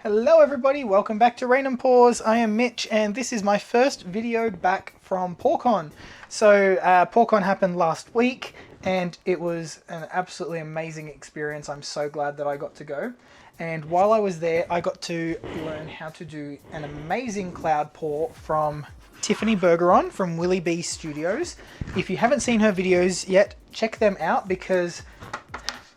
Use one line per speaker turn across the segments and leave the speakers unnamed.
Hello everybody, welcome back to Rain and Pours. I am Mitch and this is my first video back from PourCon. So PourCon happened last week and it was an absolutely amazing experience. I'm so glad that I got to go. And while I was there, I got to learn how to do an amazing cloud pour from Tiffany Bergeron from Willy Bee Studios. If you haven't seen her videos yet, check them out because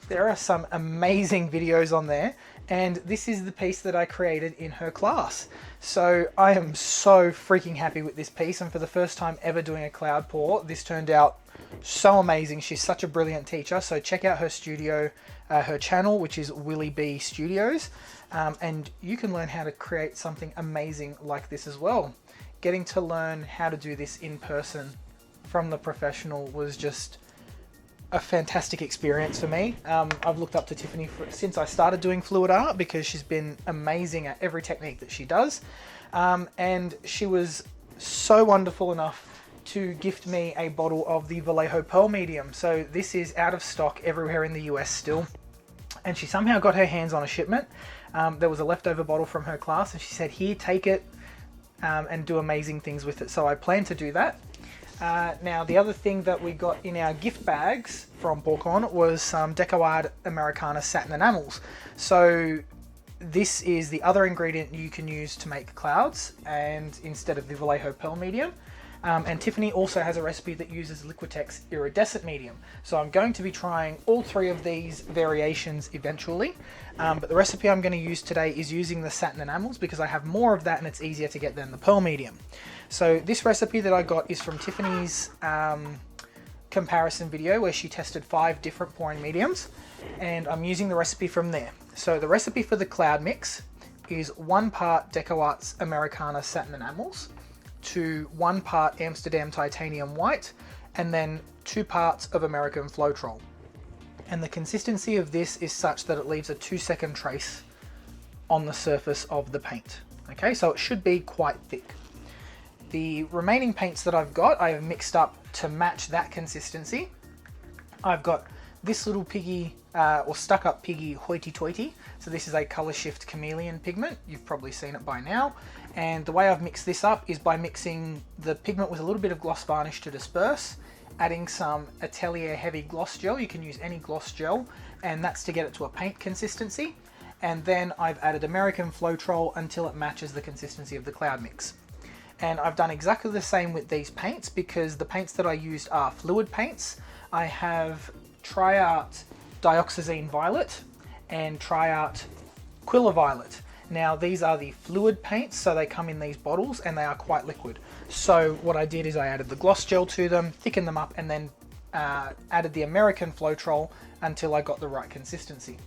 there are some amazing videos on there. And this is the piece that I created in her class. So I am so freaking happy with this piece, and for the first time ever doing a cloud pour, this turned out so amazing. She's such a brilliant teacher, so check out her studio, her channel, which is Willy Bee Studios, and you can learn how to create something amazing like this as well. Getting to learn how to do this in person from the professional was just a fantastic experience for me. I've looked up to Tiffany since I started doing fluid art because she's been amazing at every technique that she does. And she was so wonderful enough to gift me a bottle of the Vallejo Pearl Medium. So this is out of stock everywhere in the US still. And she somehow got her hands on a shipment. There was a leftover bottle from her class and she said, here, take it and do amazing things with it. So I plan to do that. Now the other thing that we got in our gift bags from PourCon was some DecoArt Americana satin enamels. So this is the other ingredient you can use to make clouds, and instead of the Vallejo Pearl Medium. And Tiffany also has a recipe that uses Liquitex iridescent medium. So I'm going to be trying all three of these variations eventually. But the recipe I'm going to use today is using the satin enamels because I have more of that and it's easier to get than the pearl medium. So this recipe that I got is from Tiffany's comparison video where she tested 5 different pouring mediums, and I'm using the recipe from there. So the recipe for the cloud mix is 1 part DecoArt's Americana satin enamels to 1 part Amsterdam titanium white, and then 2 parts of American Floetrol. And the consistency of this is such that it leaves a 2-second trace on the surface of the paint. Okay, so it should be quite thick. The remaining paints that I've got, I have mixed up to match that consistency. I've got This Little Piggy, or Stuck Up Piggy Hoity Toity. So this is a Color Shift Chameleon pigment. You've probably seen it by now. And the way I've mixed this up is by mixing the pigment with a little bit of gloss varnish to disperse, adding some Atelier Heavy Gloss Gel. You can use any gloss gel, and that's to get it to a paint consistency. And then I've added American Floetrol until it matches the consistency of the cloud mix. And I've done exactly the same with these paints because the paints that I used are fluid paints. I have TriArt Dioxazine Violet and TriArt Quilla Violet. Now these are the fluid paints, so they come in these bottles and they are quite liquid. So what I did is I added the gloss gel to them, thickened them up, and then added the American Floetrol until I got the right consistency.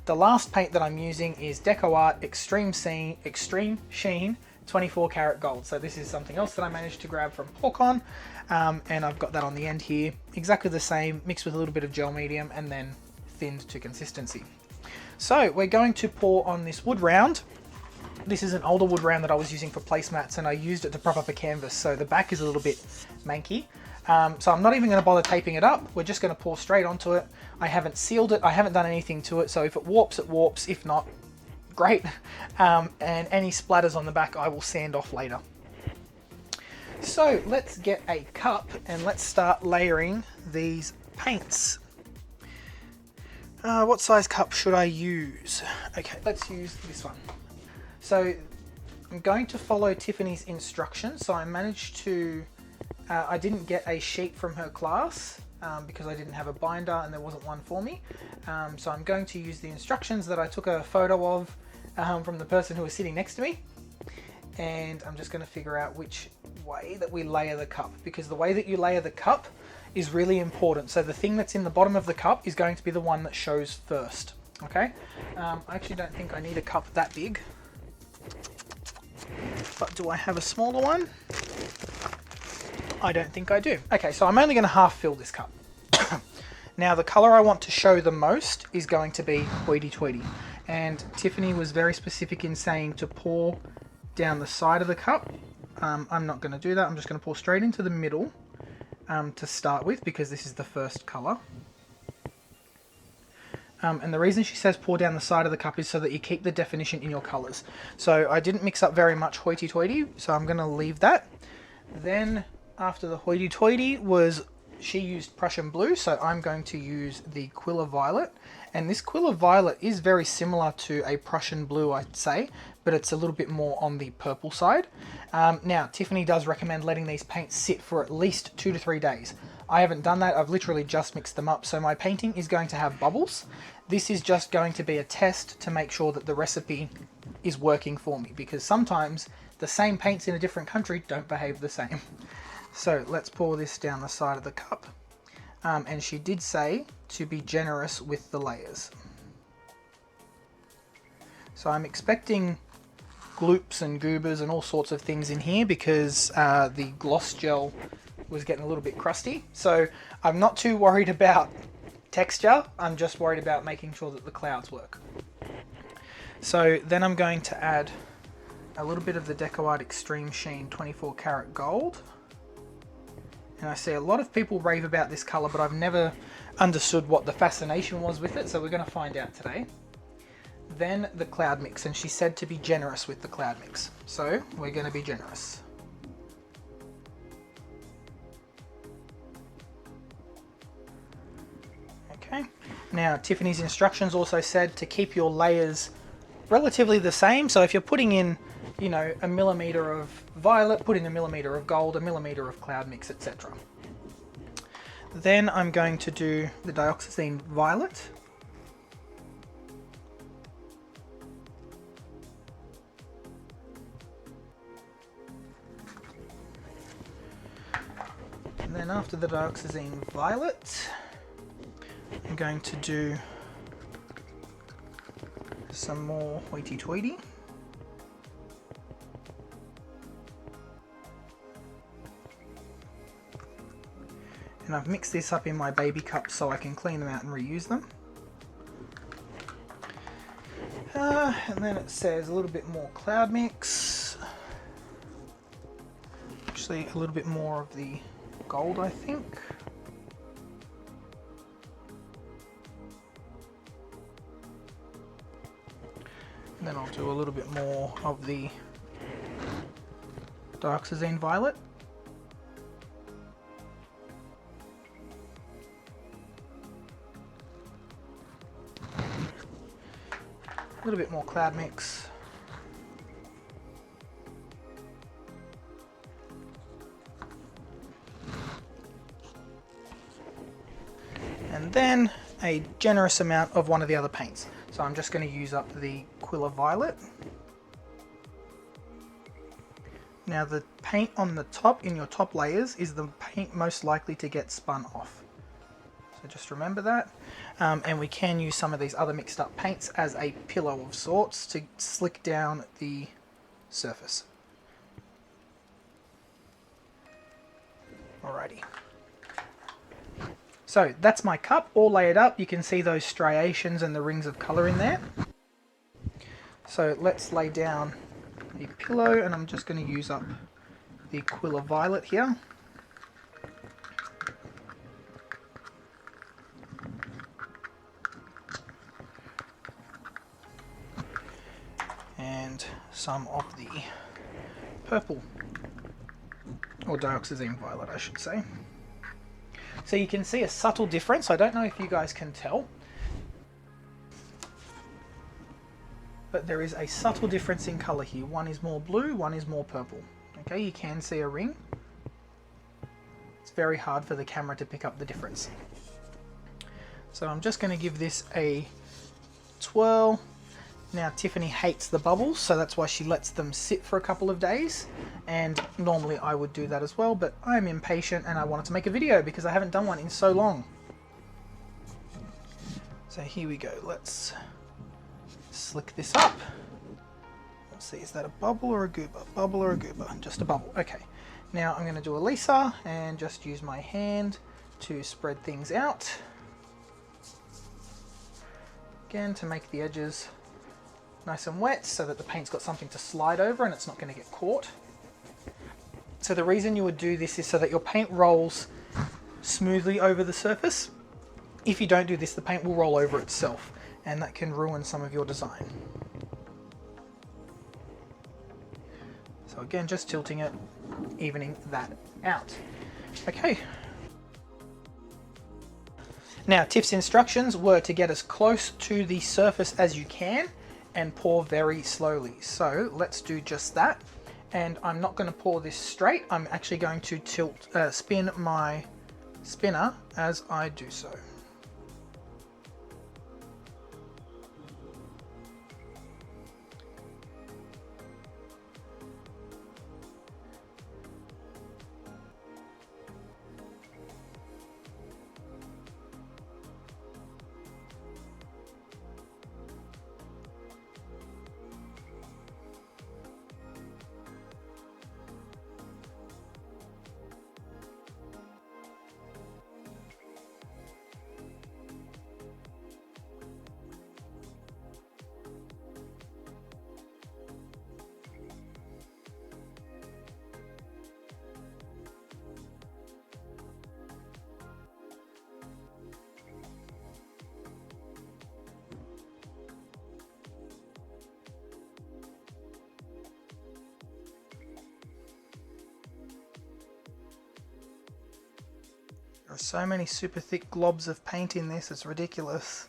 The last paint that I'm using is DecoArt Extreme Sheen 24 karat gold. So this is something else that I managed to grab from PourCon, and I've got that on the end here. Exactly the same, mixed with a little bit of gel medium and then thinned to consistency. So we're going to pour on this wood round. This is an older wood round that I was using for placemats, and I used it to prop up a canvas, so the back is a little bit manky. So I'm not even going to bother taping it up. We're just going to pour straight onto it. I haven't sealed it, I haven't done anything to it, so if it warps, it warps. If not, great. And any splatters on the back I will sand off later. So let's get a cup and let's start layering these paints. What size cup should I use? Okay, let's use this one. So I'm going to follow Tiffany's instructions. So I managed to, I didn't get a sheet from her class because I didn't have a binder and there wasn't one for me. So I'm going to use the instructions that I took a photo of from the person who was sitting next to me. And I'm just going to figure out which way that we layer the cup, because the way that you layer the cup is really important. So the thing that's in the bottom of the cup is going to be the one that shows first. Okay, I actually don't think I need a cup that big, but do I have a smaller one? I don't think I do. Okay, so I'm only going to half fill this cup. Now the color I want to show the most is going to be Hoity Toity, and Tiffany was very specific in saying to pour down the side of the cup. I'm not going to do that. I'm just going to pour straight into the middle to start with because this is the first color. And the reason she says pour down the side of the cup is so that you keep the definition in your colours. So I didn't mix up very much hoity-toity, so I'm going to leave that. Then after the hoity-toity was, she used Prussian blue, so I'm going to use the Quilla Violet. And this Quilla Violet is very similar to a Prussian blue, I'd say, but it's a little bit more on the purple side. Now, Tiffany does recommend letting these paints sit for at least 2 to 3 days. I haven't done that, I've literally just mixed them up, so my painting is going to have bubbles. This is just going to be a test to make sure that the recipe is working for me, because sometimes the same paints in a different country don't behave the same. So let's pour this down the side of the cup. And she did say to be generous with the layers. So I'm expecting gloops and goobers and all sorts of things in here because the gloss gel was getting a little bit crusty. So I'm not too worried about texture, I'm just worried about making sure that the clouds work. So then I'm going to add a little bit of the DecoArt Extreme Sheen 24 karat gold. And I see a lot of people rave about this colour, but I've never understood what the fascination was with it, so we're going to find out today. Then the cloud mix, and she said to be generous with the cloud mix. So we're going to be generous. Okay, now Tiffany's instructions also said to keep your layers relatively the same. So if you're putting in, you know, a millimetre of violet, put in a millimetre of gold, a millimetre of cloud mix, etc. Then I'm going to do the dioxazine violet. And then after the dioxazine violet, I'm going to do some more hoity-toity. And I've mixed this up in my baby cups so I can clean them out and reuse them. And then it says a little bit more cloud mix. Actually, a little bit more of the gold, I think. And then I'll do a little bit more of the dioxazine violet. A little bit more cloud mix. And then a generous amount of one of the other paints. So I'm just going to use up the Quilla Violet. Now the paint on the top, in your top layers, is the paint most likely to get spun off. So just remember that. And we can use some of these other mixed up paints as a pillow of sorts to slick down the surface. Alrighty. So that's my cup all layered up. You can see those striations and the rings of colour in there. So let's lay down the pillow, and I'm just going to use up the Quilla Violet here. And some of the purple, or dioxazine violet I should say. So you can see a subtle difference. I don't know if you guys can tell, but there is a subtle difference in colour here. One is more blue, one is more purple. Okay, you can see a ring. It's very hard for the camera to pick up the difference. So I'm just going to give this a twirl. Now Tiffany hates the bubbles, so that's why she lets them sit for a couple of days, and normally I would do that as well, but I'm impatient and I wanted to make a video because I haven't done one in so long. So here we go, let's slick this up. Let's see, is that a bubble or a goober? Bubble or a goober? Just a bubble, okay. Now I'm going to do a Lisa and just use my hand to spread things out. Again, to make the edges nice and wet so that the paint's got something to slide over and it's not going to get caught. So the reason you would do this is so that your paint rolls smoothly over the surface. If you don't do this, the paint will roll over itself, and that can ruin some of your design. So again, just tilting it, evening that out. Okay. Now, Tiff's instructions were to get as close to the surface as you can and pour very slowly. So let's do just that. And I'm not going to pour this straight. I'm actually going to spin my spinner as I do so. There are so many super thick globs of paint in this, it's ridiculous.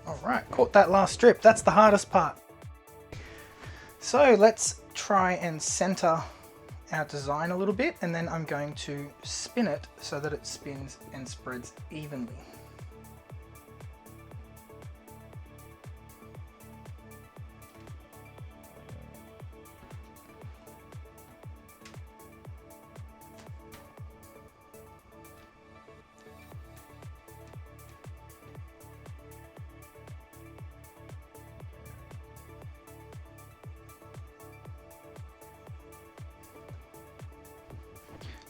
Alright, caught that last strip. That's the hardest part. So let's try and center our design a little bit, and then I'm going to spin it so that it spins and spreads evenly.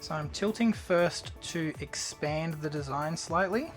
So I'm tilting first to expand the design slightly.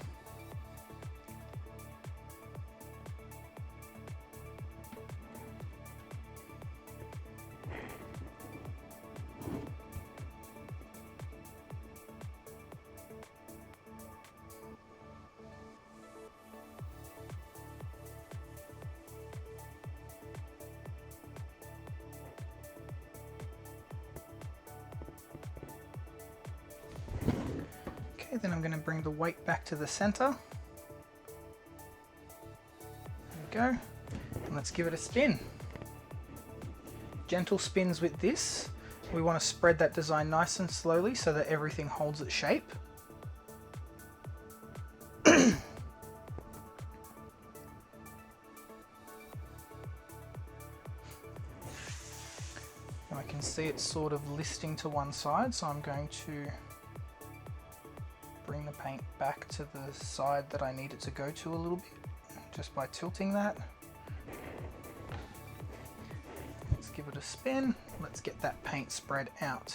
Then I'm going to bring the weight back to the center. There we go. And let's give it a spin. Gentle spins with this. We want to spread that design nice and slowly so that everything holds its shape. I can see it's sort of listing to one side, so I'm going to bring the paint back to the side that I need it to go to a little bit, just by tilting that. Let's give it a spin. Let's get that paint spread out.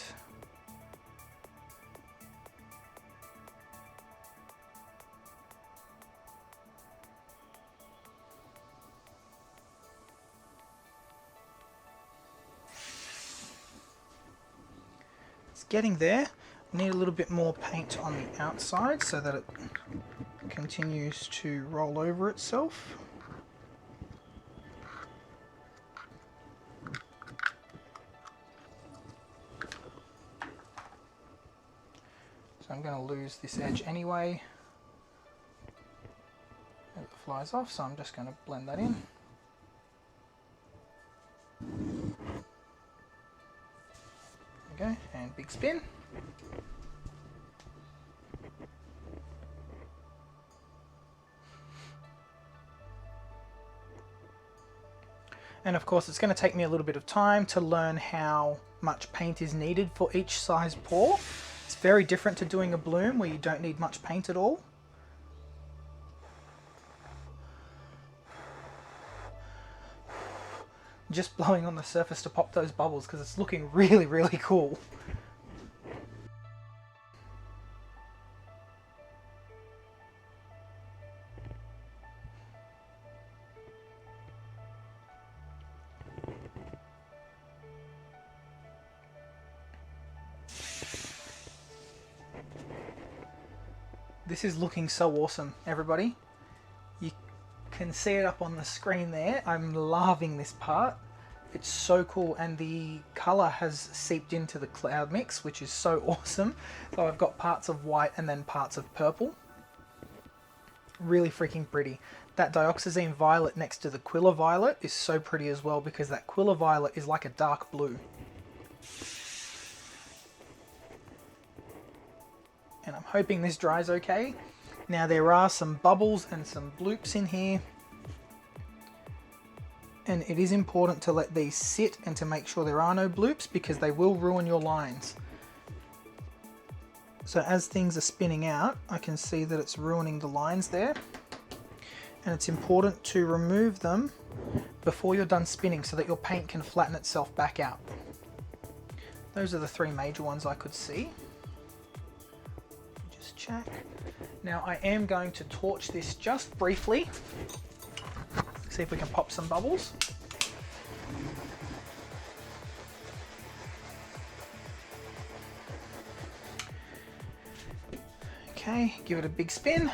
It's getting there. I need a little bit more paint on the outside so that it continues to roll over itself. So I'm going to lose this edge anyway. And it flies off, so I'm just going to blend that in. There we go, and big spin. And of course it's going to take me a little bit of time to learn how much paint is needed for each size pour. It's very different to doing a bloom where you don't need much paint at all. Just blowing on the surface to pop those bubbles because it's looking really, really cool. This is looking so awesome, everybody. You can see it up on the screen there. I'm loving this part. It's so cool, and the color has seeped into the cloud mix, which is so awesome. So I've got parts of white and then parts of purple. Really freaking pretty. That dioxazine violet next to the Quilla violet is so pretty as well, because that Quilla violet is like a dark blue. And I'm hoping this dries okay. Now there are some bubbles and some bloops in here, and it is important to let these sit and to make sure there are no bloops, because they will ruin your lines. So as things are spinning out, I can see that it's ruining the lines there, and it's important to remove them before you're done spinning so that your paint can flatten itself back out. Those are the three major ones I could see. Check. Now I am going to torch this just briefly, see if we can pop some bubbles. Okay, give it a big spin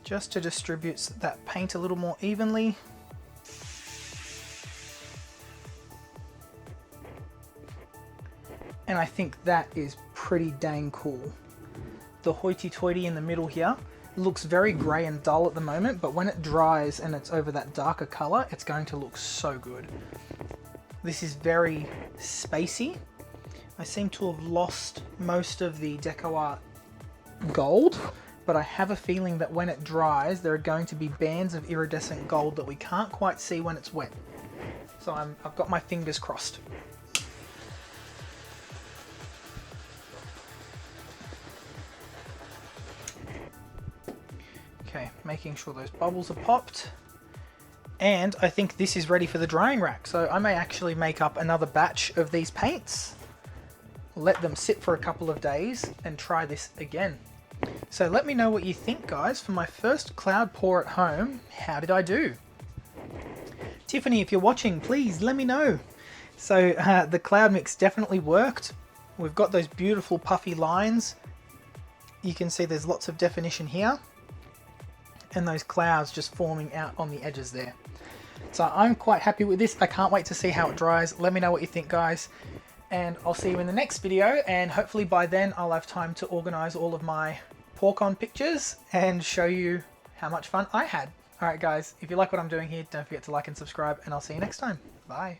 just to distribute that paint a little more evenly. And I think that is pretty dang cool. The hoity-toity in the middle here looks very grey and dull at the moment, but when it dries and it's over that darker colour, it's going to look so good. This is very spacey. I seem to have lost most of the DecoArt gold, but I have a feeling that when it dries, there are going to be bands of iridescent gold that we can't quite see when it's wet. So I've got my fingers crossed. Okay, making sure those bubbles are popped. And I think this is ready for the drying rack. So I may actually make up another batch of these paints, let them sit for a couple of days, and try this again. So let me know what you think, guys. For my first cloud pour at home, how did I do? Tiffany, if you're watching, please let me know. So the cloud mix definitely worked. We've got those beautiful puffy lines. You can see there's lots of definition here, and those clouds just forming out on the edges there. So I'm quite happy with this. I can't wait to see how it dries. Let me know what you think, guys, and I'll see you in the next video, and hopefully by then I'll have time to organize all of my PourCon pictures and show you how much fun I had. Alright guys, if you like what I'm doing here, don't forget to like and subscribe, and I'll see you next time. Bye.